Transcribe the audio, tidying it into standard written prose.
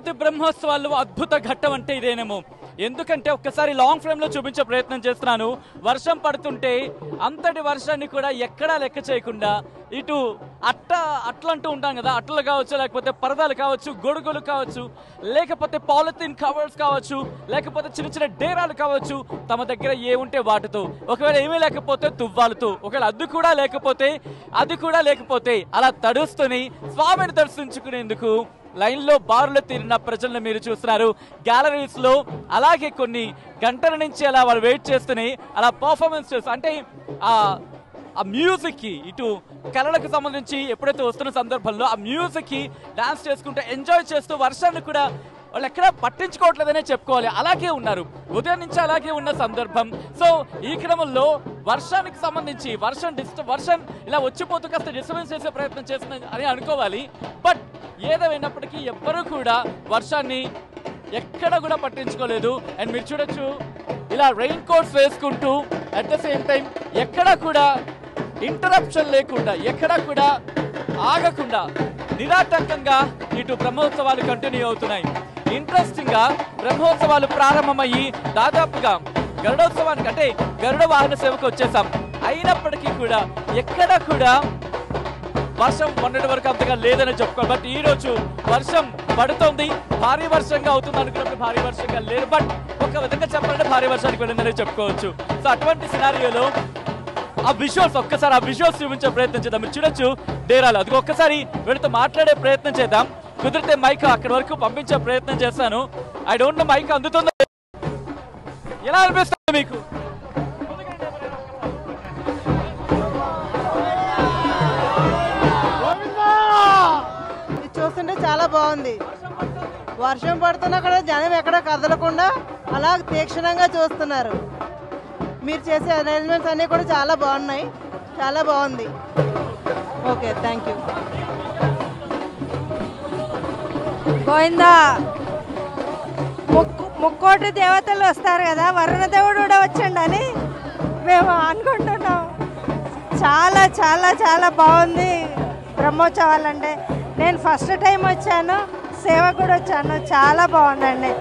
గణపతి బ్రహ్మోత్సవాల్లో అద్భుత ఘట్టం అంటే ఇదేనేమో. ఎందుకంటే ఒక్కసారి లాంగ్ ఫ్రేమ్ లో చూపించే ప్రయత్నం చేస్తున్నాను. వర్షం పడుతుంటే అంతటి వర్షాన్ని కూడా ఎక్కడా లెక్క చేయకుండా ఇటు అట్లంటూ ఉంటాం కదా, అట్టలు కావచ్చు, లేకపోతే పరదాలు కావచ్చు, గొడుగులు కావచ్చు, లేకపోతే పాలిథిన్ కవర్స్ కావచ్చు, లేకపోతే చిన్న చిన్న డేరాలు కావచ్చు, తమ దగ్గర ఏముంటే వాటితో, ఒకవేళ ఏమీ లేకపోతే తువ్వాలతో, ఒకవేళ అది కూడా లేకపోతే అలా తడుస్తుని స్వామిని దర్శించుకునేందుకు లైన్లో బారులు తీరిన ప్రజలను మీరు చూస్తున్నారు. గ్యాలరీస్ లో అలాగే కొన్ని గంటల నుంచి అలా వాళ్ళు వెయిట్ చేస్తూనే అలా పర్ఫార్మెన్స్ చేస్తూ, అంటే ఆ మ్యూజిక్ కి ఇటు కళలకు సంబంధించి ఎప్పుడైతే వస్తున్న సందర్భంలో ఆ మ్యూజిక్ కి డాన్స్ చేసుకుంటూ ఎంజాయ్ చేస్తూ వర్షాన్ని కూడా వాళ్ళు ఎక్కడా పట్టించుకోవట్లేదనే చెప్పుకోవాలి. అలాగే ఉన్నారు, ఉదయం నుంచి అలాగే ఉన్న సందర్భం. సో ఈ క్రమంలో వర్షానికి సంబంధించి వర్షం ఇలా వచ్చిపోతూ కాస్త డిస్టర్బెన్స్ చేసే ప్రయత్నం చేస్తుంది అని అనుకోవాలి. బట్ ఏదేమైనప్పటికీ ఎవ్వరూ కూడా వర్షాన్ని ఎక్కడ కూడా పట్టించుకోలేదు. అండ్ మీరు చూడొచ్చు ఇలా రెయిన్ కోట్స్ వేసుకుంటూ అట్ ద సేమ్ టైం ఎక్కడా కూడా ఇంటరప్షన్ లేకుండా, ఎక్కడా కూడా ఆగకుండా నిరాటంకంగా ఇటు బ్రహ్మోత్సవాలు కంటిన్యూ అవుతున్నాయి. ఇంట్రెస్టింగ్ గా బ్రహ్మోత్సవాలు ప్రారంభమయ్యి దాదాపుగా గరుడోత్సవానికి అంటే గరుడ వాహన సేవకు వచ్చేసాం. అయినప్పటికీ కూడా ఎక్కడా కూడా వర్షం మొన్నటి వరకు అంతగా లేదని చెప్పుకోవాలి. బట్ ఈ రోజు వర్షం పడుతోంది. భారీ వర్షంగా అవుతుంది అనుకున్నప్పుడు భారీ వర్షంగా లేదు, బట్ ఒక విధంగా చెప్పాలంటే భారీ వర్షానికి వెళ్ళిందని చెప్పుకోవచ్చు. సో అటువంటి సినారియోలో ఆ విజువల్స్ ఒక్కసారి ఆ విజువల్స్ చూపించే ప్రయత్నం చేద్దాం. మీరు చూడొచ్చు డేరాలు, అది ఒక్కసారి వీళ్ళతో మాట్లాడే ప్రయత్నం చేద్దాం. కుదిరితే మైక్ అక్కడి వరకు పంపించే ప్రయత్నం చేస్తాను. ఐ డోంట్ నో మైక్ అందుతుందో. ఎలా అనిపిస్తుంది మీకు? చూస్తుంటే చాలా బాగుంది. వర్షం పడుతున్నా కూడా జనం ఎక్కడ కదలకుండా అలా తీక్షణంగా చూస్తున్నారు. మీరు చేసే అరేంజ్మెంట్స్ అన్నీ కూడా చాలా బాగున్నాయి, చాలా బాగుంది. Okay, thank you. గోవిందా, ముక్కోటి దేవతలు వస్తారు కదా, వరుణ దేవుడు కూడా వచ్చండి మేము అనుకుంటున్నాం. చాలా చాలా చాలా బాగుంది బ్రహ్మోత్సవాలు అంటే. నేను ఫస్ట్ టైం వచ్చాను, సేవ కూడా వచ్చాను, చాలా బాగుందండి.